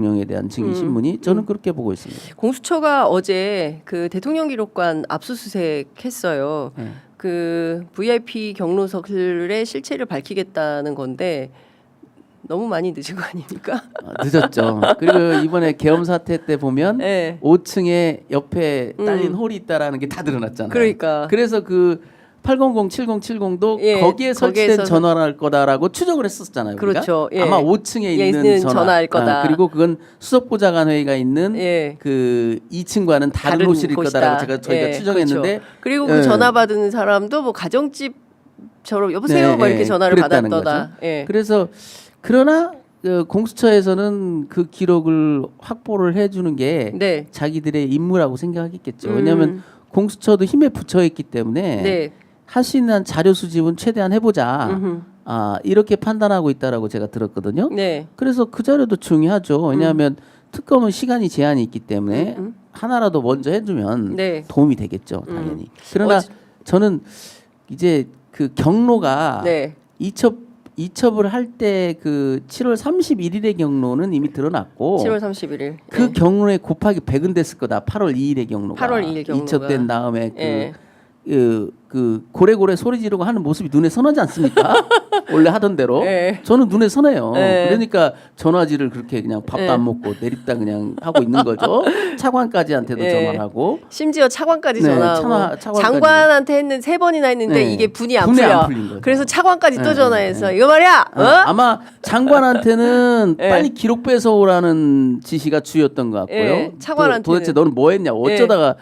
대통령에 대한 증인 신문이 저는 그렇게 보고 있습니다. 공수처가 어제 그 대통령 기록관 압수수색했어요. 네. 그 VIP 경로석의 실체를 밝히겠다는 건데 너무 많이 늦은 거 아닙니까? 늦었죠. 그리고 이번에 계엄 사태 때 보면 네. 5층에 옆에 딸린 홀이 있다라는 게 다 드러났잖아요. 그러니까. 그래서 그 800, 7070도 예, 거기에 설치된 거기에서 전화를 거다라고 추정을 했었잖아요. 그렇죠. 우리가? 예. 아마 5층에 예, 있는 전화일 거다. 그리고 그건 수석보좌관 회의가 있는 예. 그 2층과는 다른 호실일 곳이다. 거다라고 저희가 예, 추정했는데 그렇죠. 그리고 예. 그 전화 받은 사람도 뭐 가정집처럼 여보세요, 네, 막 이렇게 예, 전화를 그랬다는 받았더다. 거죠. 예. 그래서 그러나 그 공수처에서는 그 기록을 확보를 해주는 게 네. 자기들의 임무라고 생각하겠죠. 왜냐하면 공수처도 힘에 부처 있기 때문에 네. 할 수 있는 자료 수집은 최대한 해보자. 음흠. 이렇게 판단하고 있다라고 제가 들었거든요. 네. 그래서 그 자료도 중요하죠. 왜냐하면 특검은 시간이 제한이 있기 때문에 하나라도 먼저 해주면 네. 도움이 되겠죠, 당연히. 그러나 저는 이제 그 경로가 네. 이첩을 할 때 그 7월 31일의 경로는 이미 드러났고 7월 31일. 그 예. 경로에 곱하기 100은 됐을 거다. 8월 2일의 경로가 8월 2일 경로가. 이첩된 다음에 예. 그 고래고래 소리 지르고 하는 모습이 눈에 선하지 않습니까? 원래 하던 대로 예. 저는 눈에 선해요. 예. 그러니까 전화지를 그렇게 그냥 밥도 예. 안 먹고 내립다 그냥 하고 있는 거죠. 차관까지한테도 예. 전화를 하고 심지어 차관까지 네, 전화하고 차관까지. 장관한테 했는 3번이나 했는데 네. 이게 분이 안 분이 풀려. 안 풀린 거죠. 그래서 차관까지 또 네, 전화해서 네. 이거 말이야. 어? 아마 장관한테는 예. 빨리 기록 뺏어오라는 지시가 주였던 것 같고요. 예, 차관한테는. 도대체 너는 뭐 했냐? 어쩌다가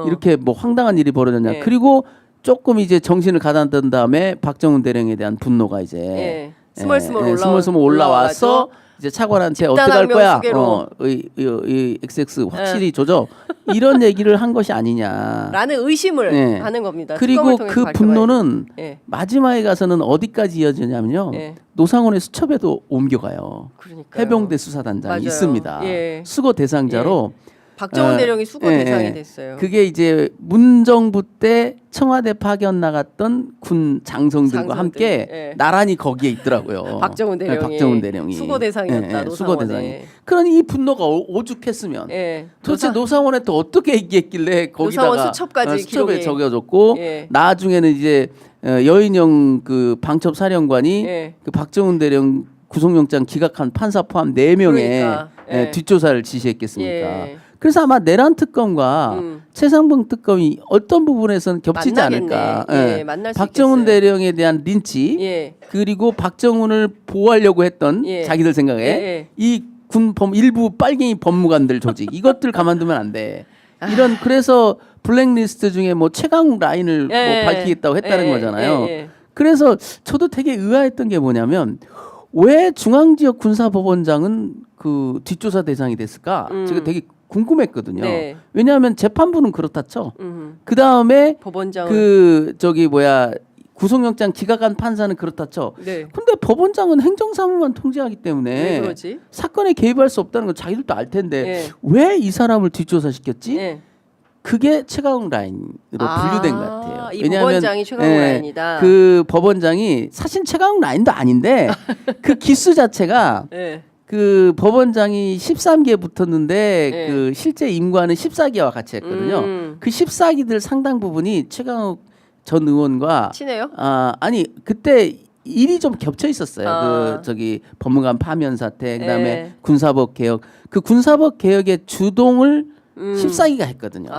이렇게 뭐 황당한 일이 벌어졌냐? 예. 그리고 조금 이제 정신을 가다듬은 다음에 박정훈 대령에 대한 분노가 이제 예. 스멀스멀 스멀스멀 올라와서 이제 차관한테 어떻게 할 집단항명 거야? 수계로. 이 XX 확실히 조져 이런 얘기를 한 것이 아니냐. 라는 의심을 예. 하는 겁니다. 그리고 특검을 통해서 그 밝혀봐야 분노는 예. 마지막에 가서는 어디까지 이어지냐면요. 예. 노상원의 수첩에도 옮겨가요. 그러니까요. 해병대 수사단장이 맞아요. 있습니다. 예. 수거 대상자로 박정훈 대령이 수거 대상이 됐어요. 그게 이제 문정부 때 청와대 파견 나갔던 군 장성들과 장성들. 함께 예. 나란히 거기에 있더라고요. 박정훈 대령이, 박정훈 대령이 수거 대상이었다. 노상원에. 수거 대상이. 그러니 이 분노가 오죽했으면 예. 도대체 노상원에 또 어떻게 얘기했길래 거기다가 노상원 수첩까지 수첩에 기록이. 적어줬고 예. 나중에는 이제 여인영 그 방첩 사령관이 예. 그 박정훈 대령 구속영장 기각한 판사 포함 4명의 그러니까, 예. 뒷조사를 지시했겠습니까? 예. 그래서 아마 내란 특검과 최상봉 특검이 어떤 부분에서는 겹치지 만나겠네. 않을까. 예, 만날 수 박정훈 있겠어요. 대령에 대한 린치 예. 그리고 박정훈을 보호하려고 했던 예. 자기들 생각에 예. 이 일부 빨갱이 법무관들 조직 이것들 가만두면 안 돼. 아. 이런 그래서 블랙리스트 중에 뭐 최강욱 라인을 예. 뭐 밝히겠다고 했다는 예. 거잖아요. 예. 그래서 저도 되게 의아했던 게 뭐냐면 왜 중앙지역 군사법원장은 그 뒷조사 대상이 됐을까? 제가 되게 궁금했거든요. 네. 왜냐하면 재판부는 그렇다 쳐. 음. 그 다음에 법원장은 그 저기 뭐야 구속영장 기각한 판사는 그렇다 쳐. 네. 근데 법원장은 행정사무만 통제하기 왜 때문에 그러지? 사건에 개입할 수 없다는 건 자기들도 알 텐데 예. 왜 이 사람을 뒷조사시켰지? 예. 그게 최강욱 라인으로 분류된 것 같아요. 이 법원장이 최강욱 라인이다. 그 법원장이 사실 최강욱 라인도 아닌데 그 기수 자체가 예. 그 법원장이 13기에 붙었는데 네. 그 실제 임관은 14기와 같이 했거든요. 그 14기들 상당 부분이 최강욱 전 의원과 친해요? 아니 그때 일이 좀 겹쳐 있었어요. 아. 그 저기 법무관 파면 사태 그다음에 네. 군사법 개혁 그 군사법 개혁의 주동을 14기가 했거든요.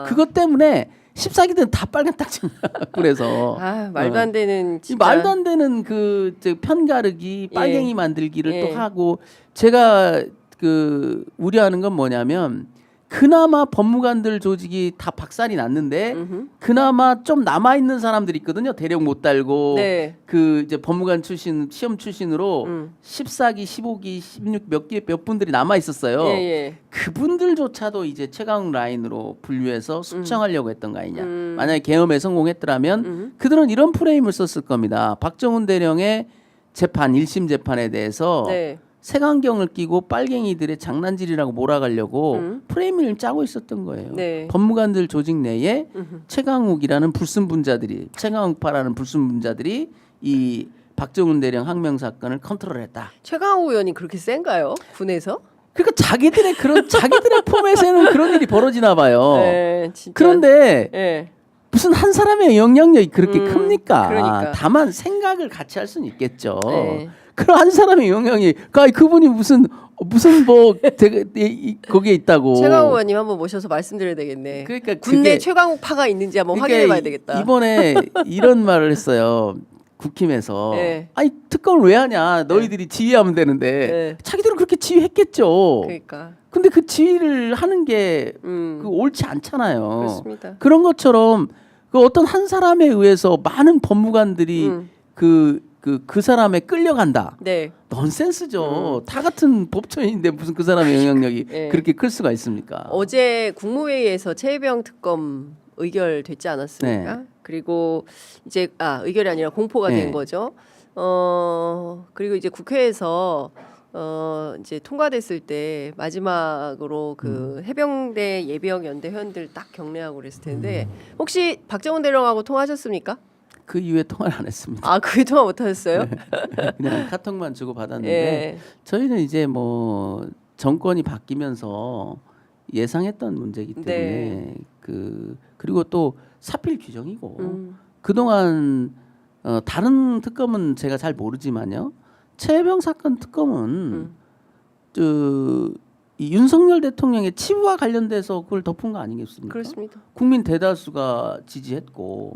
그것 때문에 14기들은 다 빨간 딱지입니다. 그래서 말도 안 되는 이 진짜. 말도 안 되는 그 편가르기 빨갱이 예. 만들기를 예. 또 하고 제가 그 우려하는 건 뭐냐면 그나마 법무관들 조직이 다 박살이 났는데 그나마 좀 남아 있는 사람들이 있거든요. 대령 못 달고 네. 그 이제 법무관 출신 시험 출신으로 14기, 15기, 16 몇 분들이 남아 있었어요. 예, 예. 그분들조차도 이제 최강욱 라인으로 분류해서 숙청하려고 했던 거 아니냐. 만약에 계엄에 성공했더라면 그들은 이런 프레임을 썼을 겁니다. 박정훈 대령의 재판 1심 재판에 대해서 네. 색안경을 끼고 빨갱이들의 장난질이라고 몰아가려고 프레임을 짜고 있었던 거예요. 네. 법무관들 조직 내에 최강욱이라는 불순분자들이 최강욱파라는 불순분자들이 이 박정훈 대령 항명 사건을 컨트롤했다. 최강욱 의원이 그렇게 센가요? 군에서? 그러니까 자기들의 포맷에는 그런 일이 벌어지나 봐요. 네, 진짜. 그런데 네. 무슨 한 사람의 영향력이 그렇게 큽니까? 그러니까. 다만 생각을 같이 할 수는 있겠죠. 네. 그런 한 사람의 영향이 그분이 무슨 뭐 거기에 있다고. 최강욱 의원님 한번 모셔서 말씀드려야 되겠네. 그러니까 군내 최강욱 파가 있는지 한번 확인해봐야 되겠다. 이번에 이런 말을 했어요. 국힘에서 네. 아니 특검을 왜 하냐? 너희들이 지휘하면 되는데 네. 자기들은 그렇게 지휘했겠죠. 그러니까. 근데 그 지휘를 하는 게 옳지 않잖아요. 그렇습니다. 그런 것처럼 그 어떤 한 사람에 의해서 많은 법무관들이 그 사람에 끌려간다. 네. 넌센스죠. 다 같은 법조인인데 무슨 그 사람의 영향력이 네. 그렇게 클 수가 있습니까? 어제 국무회의에서 최혜병 특검 의결됐지 않았습니까? 네. 그리고 이제 의결이 아니라 공포가 네. 된 거죠. 그리고 이제 국회에서 이제 통과됐을 때 마지막으로 그 해병대 예비역 연대 회원들 딱 격려하고 그랬을 텐데 혹시 박정훈 대령하고 통화하셨습니까? 그 이후에 통화를 안 했습니다. 아, 그게 통화 못 하셨어요? 그냥 카톡만 주고 받았는데 예. 저희는 이제 뭐 정권이 바뀌면서 예상했던 문제이기 때문에 네. 그리고 또 사필 규정이고 그동안 다른 특검은 제가 잘 모르지만요. 최혜병 사건 특검은 이 윤석열 대통령의 치부와 관련돼서 그걸 덮은 거 아니겠습니까? 그렇습니다. 국민 대다수가 지지했고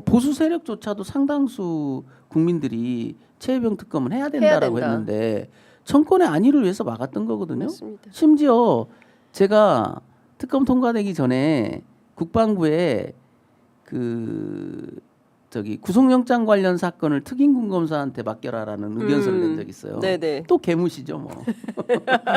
보수 세력조차도 상당수 국민들이 최혜병 특검은 해야 된다라고 된다. 했는데 정권의 안위를 위해서 막았던 거거든요. 맞습니다. 심지어 제가 특검 통과되기 전에 국방부에 구속영장 관련 사건을 특임군검사한테 맡겨라라는 의견서를 낸 적이 있어요. 네네. 또 개무시죠 뭐.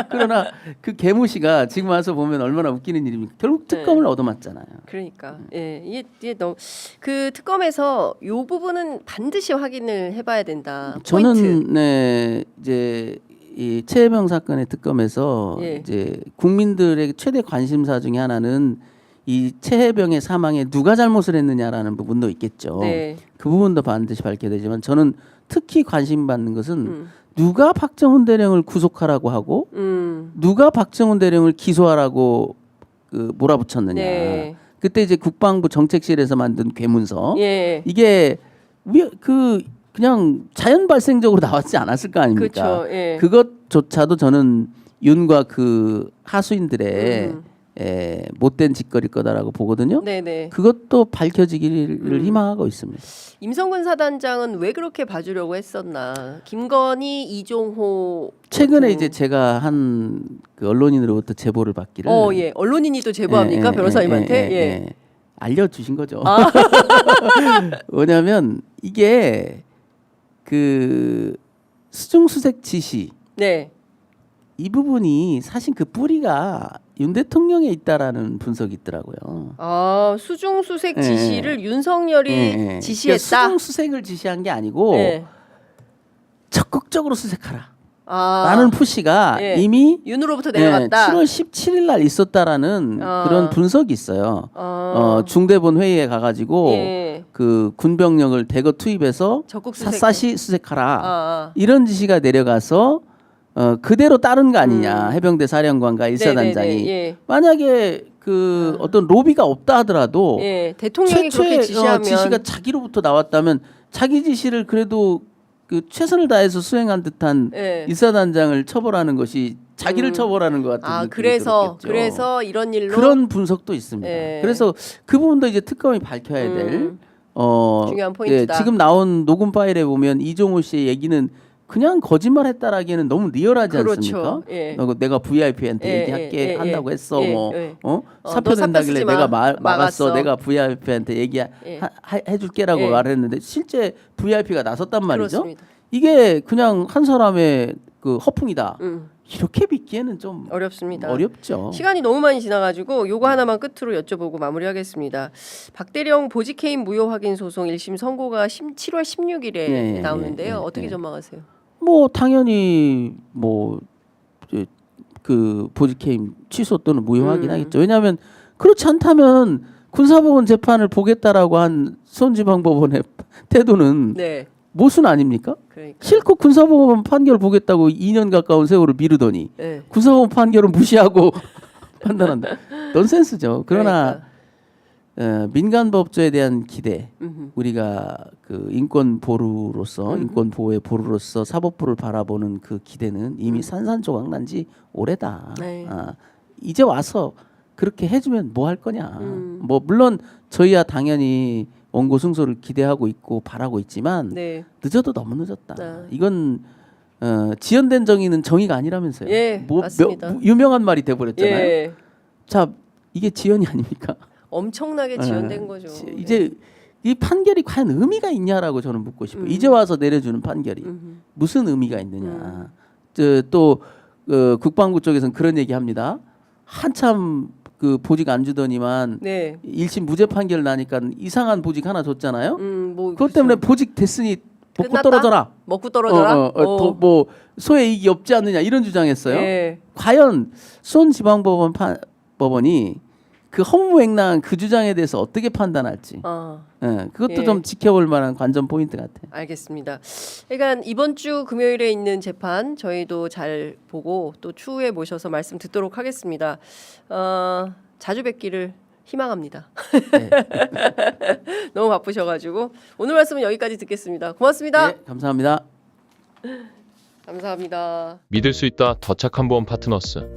그러나 그 개무시가 지금 와서 보면 얼마나 웃기는 일입니까? 결국 특검을 얻어맞잖아요. 그러니까 이게 너무 그 특검에서 요 부분은 반드시 확인을 해봐야 된다. 저는 포인트. 네, 이제 이 최혜병 사건의 특검에서 예. 이제 국민들의 최대 관심사 중에 하나는 이 최혜병의 사망에 누가 잘못을 했느냐라는 부분도 있겠죠. 네. 그 부분도 반드시 밝혀야 되지만 저는 특히 관심 받는 것은 누가 박정훈 대령을 구속하라고 하고 누가 박정훈 대령을 기소하라고 몰아붙였느냐. 네. 그때 이제 국방부 정책실에서 만든 괴문서 예. 이게 그냥 자연 발생적으로 나왔지 않았을 거 아닙니까? 그렇죠. 예. 그것조차도 저는 윤과 그 하수인들의 못된 짓거릴 거다라고 보거든요. 네네. 그것도 밝혀지기를 희망하고 있습니다. 임성근 사단장은 왜 그렇게 봐주려고 했었나? 김건희, 이종호 최근에 이제 제가 한 그 언론인으로부터 제보를 받기를 예. 언론인이 또 제보합니까? 변호사님한테? 알려주신 거죠. 뭐냐면 이게 그 수중수색 지시 네. 이 부분이 사실 그 뿌리가 윤 대통령에 있다라는 분석이 있더라고요. 수중수색 지시를 윤석열이 지시했다. 그러니까 수중수색을 지시한 게 아니고 적극적으로 수색하라. 라는 푸시가 이미 윤으로부터 내려갔다. 7월 17일 날 있었다라는 그런 분석이 있어요. 중대본 회의에 가가지고 그 군병력을 대거 투입해서 샅샅이 수색하라. 이런 지시가 내려가서 그대로 따른 거 아니냐. 해병대 사령관과 일사단장이 만약에 그 어떤 로비가 없다 하더라도 대통령이 그렇게 지시하면 지시가 자기로부터 나왔다면 자기 지시를 그래도 그 최선을 다해서 수행한 듯한 일사단장을 처벌하는 것이 자기를 처벌하는 것 같은 느낌이 들었겠죠. 그래서 이런 일로 그런 분석도 있습니다. 그래서 그 부분도 이제 특검이 밝혀야 될 중요한 포인트다. 지금 나온 녹음 파일에 보면 이종호 씨의 얘기는 그냥 거짓말했다라기에는 너무 리얼하지 않습니까? 내가 VIP한테 얘기할게 한다고 했어. 사표 낸다길래 내가 막았어. 내가 VIP한테 해줄게라고 말했는데 실제 VIP가 나섰단 말이죠. 그렇습니다. 이게 그냥 한 사람의 그 허풍이다. 이렇게 믿기에는 좀 어렵습니다. 어렵죠. 시간이 너무 많이 지나가지고 요거 하나만 끝으로 여쭤보고 마무리하겠습니다. 박대령 보직해임 무효 확인 소송 1심 선고가 7월 16일에 나오는데요. 어떻게 전망하세요? 뭐 당연히 뭐 그 보직해임 취소 또는 무효하긴 하겠죠. 왜냐하면 그렇지 않다면 군사법원 재판을 보겠다라고 한 수원지방법원의 태도는 모순 아닙니까? 그러니까. 실컷 군사법원 판결 보겠다고 2년 가까운 세월을 미루더니 네. 군사법원 판결은 무시하고 판단한다. 넌센스죠. 그러나 민간 법조에 대한 기대, 우리가 그 인권 보루로서 인권 보호의 보루로서 사법부를 바라보는 그 기대는 이미 산산조각 난 지 오래다. 네. 이제 와서 그렇게 해주면 뭐 할 거냐. 뭐 물론 저희야 당연히 원고 승소를 기대하고 있고 바라고 있지만 네. 늦어도 너무 늦었다. 아. 이건 지연된 정의는 정의가 아니라면서요. 예, 맞습니다. 유명한 말이 돼버렸잖아요. 예. 자, 이게 지연이 아닙니까? 엄청나게 지연된 거죠. 이제 이 판결이 과연 의미가 있냐라고 저는 묻고 싶어요. 이제 와서 내려주는 판결이 무슨 의미가 있느냐. 또 국방부 쪽에서는 그런 얘기합니다. 한참 그 보직 안 주더니만 네. 1심 무죄 판결 나니까 이상한 보직 하나 줬잖아요. 뭐 그것 때문에 보직 됐으니 먹고 끝났다? 떨어져라. 먹고 떨어져라. 뭐 소의 이익이 없지 않느냐 이런 주장했어요. 예. 과연 수원지방법원 법원이 그 허무맹랑한 그 주장에 대해서 어떻게 판단할지. 그것도 예. 좀 지켜볼 만한 관전 포인트 같아요. 알겠습니다. 그러니까 이번 주 금요일에 있는 재판 저희도 잘 보고 또 추후에 모셔서 말씀 듣도록 하겠습니다. 자주 뵙기를 희망합니다. 네. 너무 바쁘셔가지고 오늘 말씀은 여기까지 듣겠습니다. 고맙습니다. 네, 감사합니다. 감사합니다. 믿을 수 있다 더 착한 보험 파트너스